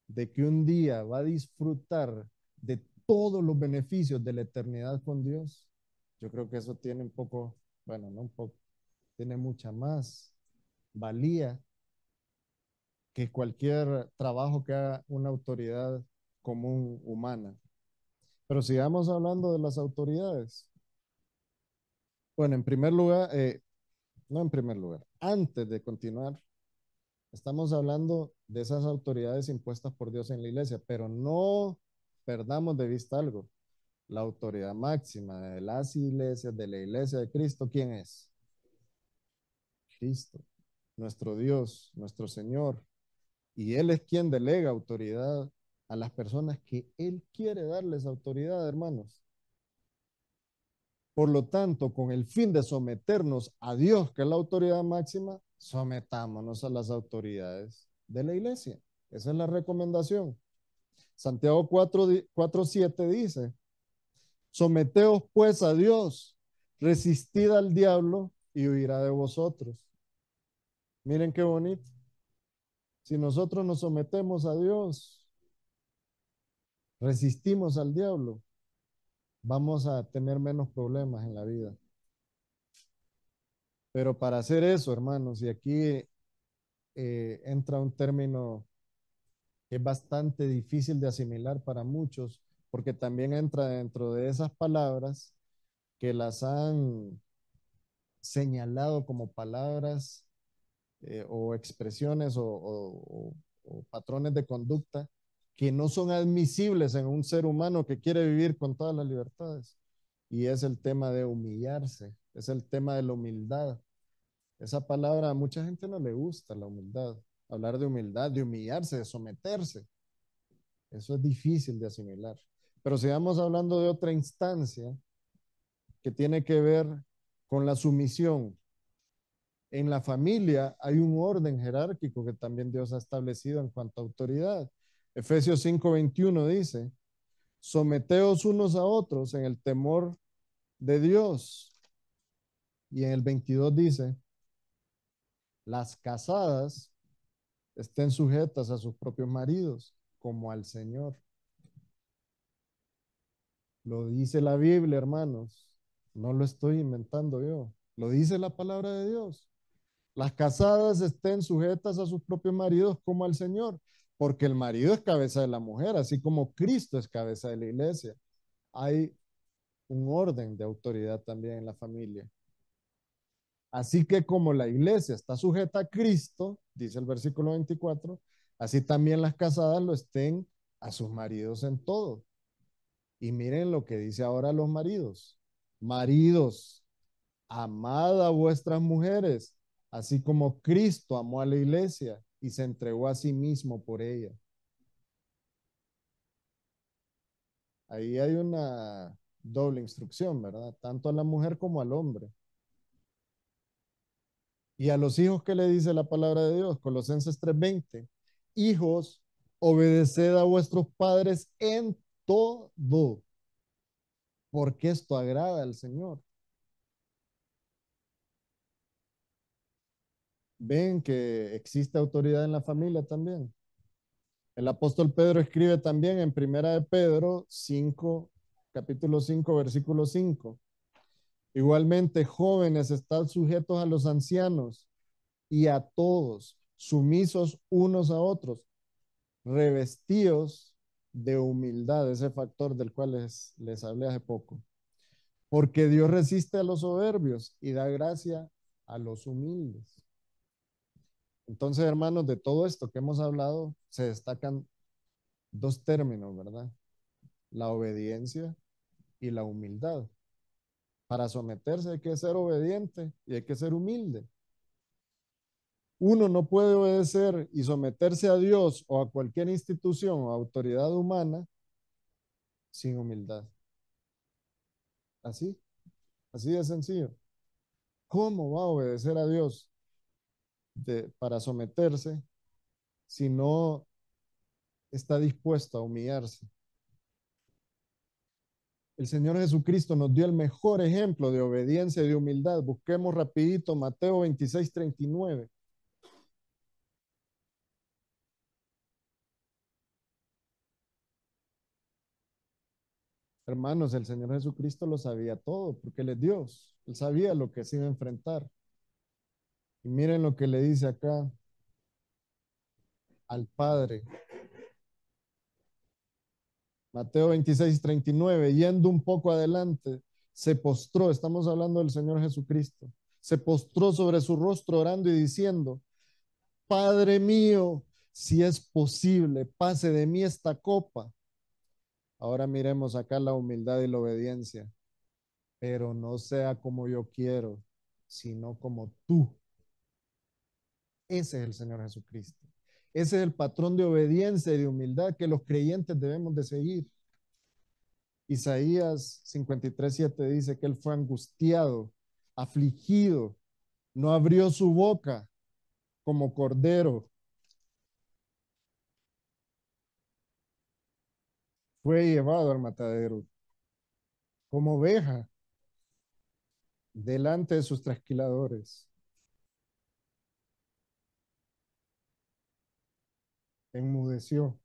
de que un día va a disfrutar de todos los beneficios de la eternidad con Dios, yo creo que eso tiene un poco, bueno, no un poco, tiene mucha más valía que cualquier trabajo que haga una autoridad común humana. Pero sigamos hablando de las autoridades. Bueno, en primer lugar, no en primer lugar, antes de continuar, estamos hablando de esas autoridades impuestas por Dios en la iglesia, pero no perdamos de vista algo. La autoridad máxima de las iglesias, de la iglesia de Cristo, ¿quién es? Cristo, nuestro Dios, nuestro Señor. Y Él es quien delega autoridad a las personas que Él quiere darles autoridad, hermanos. Por lo tanto, con el fin de someternos a Dios, que es la autoridad máxima, sometámonos a las autoridades de la iglesia. Esa es la recomendación. Santiago 4:7 dice, someteos pues a Dios, resistid al diablo y huirá de vosotros. Miren qué bonito. Si nosotros nos sometemos a Dios, resistimos al diablo, vamos a tener menos problemas en la vida. Pero para hacer eso, hermanos, y aquí entra un término que es bastante difícil de asimilar para muchos, porque también entra dentro de esas palabras que las han señalado como palabras o expresiones o patrones de conducta que no son admisibles en un ser humano que quiere vivir con todas las libertades. Y es el tema de humillarse, es el tema de la humildad. Esa palabra a mucha gente no le gusta, la humildad. Hablar de humildad, de humillarse, de someterse. Eso es difícil de asimilar. Pero sigamos hablando de otra instancia que tiene que ver con la sumisión. En la familia hay un orden jerárquico que también Dios ha establecido en cuanto a autoridad. Efesios 5:21 dice, someteos unos a otros en el temor de Dios. Y en el 22 dice, las casadas estén sujetas a sus propios maridos, como al Señor. Lo dice la Biblia, hermanos. No lo estoy inventando yo. Lo dice la palabra de Dios. Las casadas estén sujetas a sus propios maridos como al Señor, porque el marido es cabeza de la mujer, así como Cristo es cabeza de la iglesia. Hay un orden de autoridad también en la familia. Así que como la iglesia está sujeta a Cristo, dice el versículo 24, así también las casadas lo estén a sus maridos en todo. Y miren lo que dice ahora los maridos. Maridos, amad a vuestras mujeres, así como Cristo amó a la iglesia y se entregó a sí mismo por ella. Ahí hay una doble instrucción, ¿verdad? Tanto a la mujer como al hombre. Y a los hijos, ¿qué le dice la palabra de Dios? Colosenses 3:20. Hijos, obedeced a vuestros padres en todo, porque esto agrada al Señor. Ven que existe autoridad en la familia también. El apóstol Pedro escribe también en Primera de Pedro 5, capítulo 5, versículo 5. Igualmente, jóvenes, están sujetos a los ancianos y a todos, sumisos unos a otros, revestidos de humildad, ese factor del cual les hablé hace poco. Porque Dios resiste a los soberbios y da gracia a los humildes. Entonces, hermanos, de todo esto que hemos hablado, se destacan dos términos, ¿verdad? La obediencia y la humildad. Para someterse hay que ser obediente y hay que ser humilde. Uno no puede obedecer y someterse a Dios o a cualquier institución o autoridad humana sin humildad. Así, así de sencillo. ¿Cómo va a obedecer a Dios para someterse si no está dispuesto a humillarse? El Señor Jesucristo nos dio el mejor ejemplo de obediencia y de humildad. Busquemos rapidito Mateo 26:39. Hermanos, el Señor Jesucristo lo sabía todo porque Él es Dios. Él sabía lo que se iba a enfrentar. Y miren lo que le dice acá al Padre. Mateo 26:39, yendo un poco adelante, se postró, estamos hablando del Señor Jesucristo, se postró sobre su rostro orando y diciendo, Padre mío, si es posible, pase de mí esta copa. Ahora miremos acá la humildad y la obediencia, pero no sea como yo quiero, sino como tú. Ese es el Señor Jesucristo. Ese es el patrón de obediencia y de humildad que los creyentes debemos de seguir. Isaías 53:7 dice que él fue angustiado, afligido, no abrió su boca como cordero, fue llevado al matadero como oveja delante de sus trasquiladores. Enmudeció,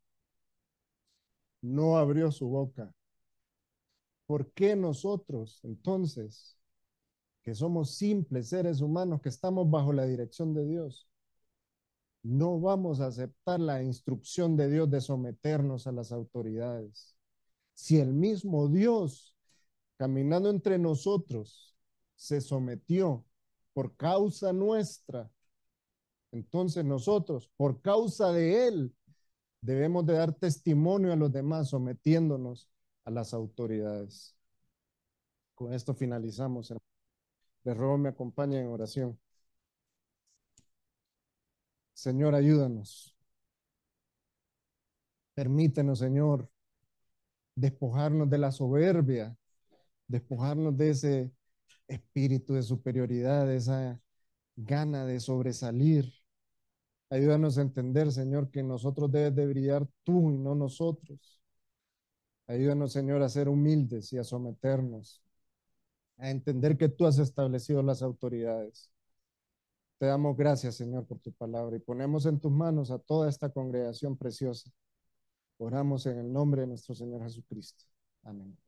no abrió su boca. ¿Por qué nosotros, entonces, que somos simples seres humanos que estamos bajo la dirección de Dios, no vamos a aceptar la instrucción de Dios de someternos a las autoridades? Si el mismo Dios, caminando entre nosotros, se sometió por causa nuestra, entonces nosotros, por causa de Él, debemos de dar testimonio a los demás sometiéndonos a las autoridades. Con esto finalizamos. Les ruego me acompañen en oración. Señor, ayúdanos. Permítenos, Señor, despojarnos de la soberbia, despojarnos de ese espíritu de superioridad, de esa gana de sobresalir. Ayúdanos a entender, Señor, que nosotros debes de brillar tú y no nosotros. Ayúdanos, Señor, a ser humildes y a someternos, a entender que tú has establecido las autoridades. Te damos gracias, Señor, por tu palabra y ponemos en tus manos a toda esta congregación preciosa. Oramos en el nombre de nuestro Señor Jesucristo. Amén.